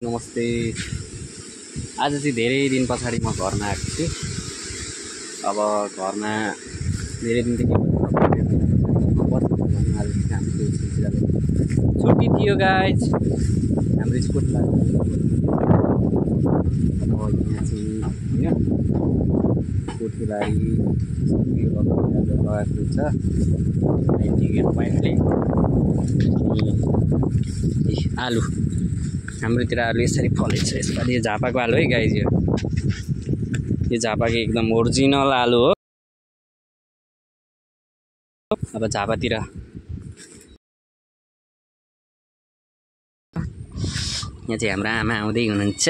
नमस्ते। आज चाहिँ धेरै दिन पछाडि म घरमा आएको छु। अब घरमा धेरै दिनदेखि आज हाम्रो सिलसिलाले छुट्टी थियो गाइज। हाम्रो स्कुल अब यहाँ चाहिँ होइन कोठीबारी लगाएको हुन्छ 98 पोइन्टले। आलु हाम्रोतिर आलु यसरी फलेछ। यसपालि यो झापाको आलु है गाइज। यो झापाको एकदम ओरिजिनल आलु हो। अब झापातिर यहाँ चाहिँ हाम्रो आमा आउँदै हुनुहुन्छ।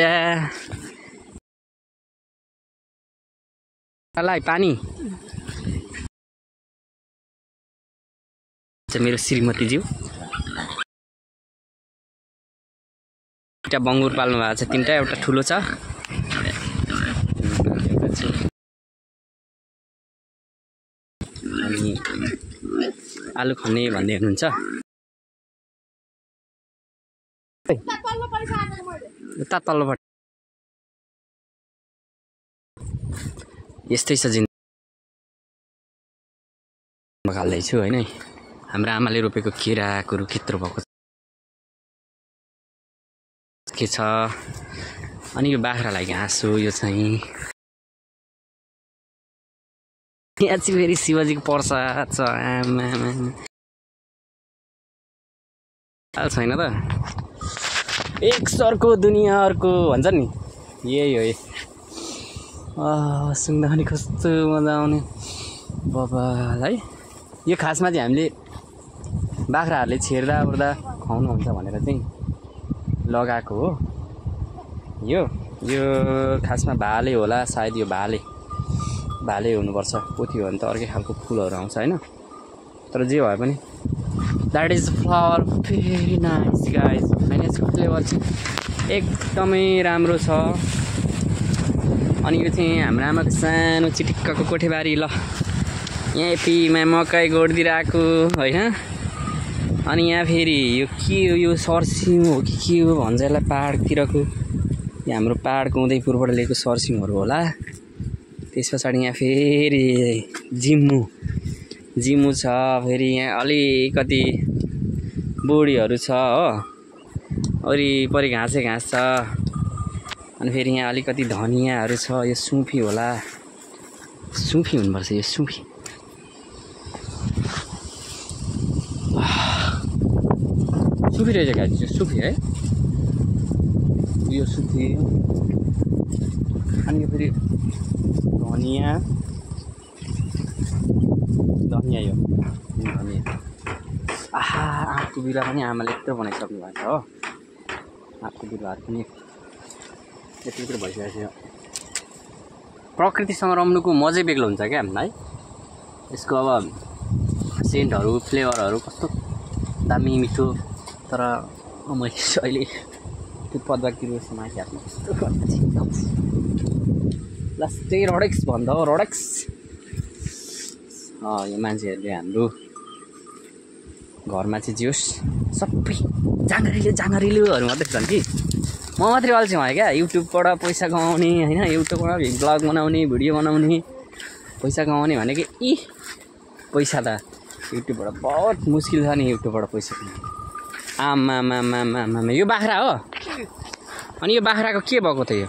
पानी मेरो श्रीमतीज्यू दुईटा बङ्गुर पाल्नु भएको छ, तीनटा, एउटा ठुलो छ। अनि आलु खन्ने भन्दै हुनुहुन्छ। उता तल्लोपट्टि यस्तै छ जिन्दगी खाल्दैछु होइन। हाम्रो आमाले रोपेको केराको रुख यत्रो भएको के छ। अनि यो बाख्रालाई घाँस हो। यो चाहिँ यहाँ चाहिँ फेरि शिवजीको प्रसाद छ। आमा छैन त एक सरको दुनियाँ अर्को भन्छ नि, यही हो। सुन्दा पनि कस्तो मजा आउने बाबालाई। यो खासमा चाहिँ हामीले बाख्राहरूले छेर्दा ओर्दा खुवाउनुहुन्छ भनेर चाहिँ लगाएको हो। यो खासमा भाले होला सायद। यो भाले हुनुपर्छ। पोथी हो भने त अर्कै खालको फुलहरू आउँछ होइन। तर जे भए पनि that is flower very nice guys होइन। यसको फ्लेभर चाहिँ एकदमै राम्रो छ। अनि यो चाहिँ हाम्रो आमाको सानो चिटिक्कको कोठेबारी। ल यहाँ एपीमा मकै गोडिदिरहेको होइन। अनि यहाँ फेरि यो के हो, यो सर्सिङ हो कि के हो भन्छ यसलाई, पाहाडतिरको। यो हाम्रो पाहाडको उदयपुरबाट ल्याएको सर्सिङहरू होला। त्यस पछाडि यहाँ फेरि जिम्मु छ। फेरि यहाँ अलिकति बोडीहरू छ हो। वरिपरि घाँस छ। अनि फेरि यहाँ अलिकति धनियाँहरू छ। यो सुफी होला, सुफी हुनुपर्छ। यो सुफी रहेछ गाडी चाहिँ सुफी है। यो सुफी। अनि यो फेरि धनियाँ यो धनियाँ। आँपको बिरुवा पनि आमाले यत्रो बनाइसक्नु भएको छ हो। आँपको बिरुवाहरू पनि यत्रो भइसकेको छ। प्रकृतिसँग रम्नुको मजै बेग्लो हुन्छ क्या हामीलाई। यसको अब सेन्टहरू फ्लेभरहरू कस्तो दामी मिठो। तर मैले अहिले त्यो पदवातिर समाथि आफ्नो कस्तो लास्टै रडेक्स भन्दा हो। रडेक्स यो मान्छेहरूले हाम्रो घरमा चाहिँ जे होस् सबै जाँगरिलोहरू मात्रै छन् कि। म मात्रै अल्छी भएँ क्या युट्युबबाट पैसा कमाउने होइन। युट्युबबाट ब्लग बनाउने, भिडियो बनाउने, पैसा कमाउने भनेको पैसा त युट्युबबाट बहुत मुस्किल छ नि। युट्युबबाट पैसा कमाउने आमा यो बाख्रा हो। अनि यो बाख्राको के भएको त यो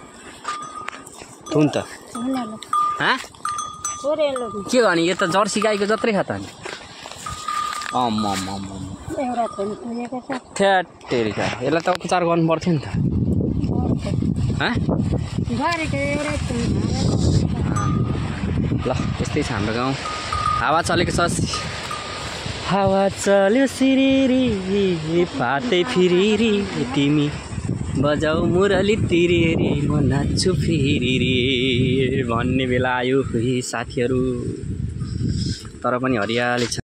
थुन त के गर्ने? यो त जर्सी गाईको जत्रै छ त नि। थ्याटेरिका यसलाई त उपचार गर्नु पर्थ्यो नि त। ल यस्तै छ हाम्रो गाउँ। हावा चलेको छ। हावा चल्यो सिरिरी पातै फिरिरी तिमी बजाऊ मुरली तिरिरी म नाच्छु फेरि भन्ने बेला आयो साथीहरू। तर पनि हरियाली छ।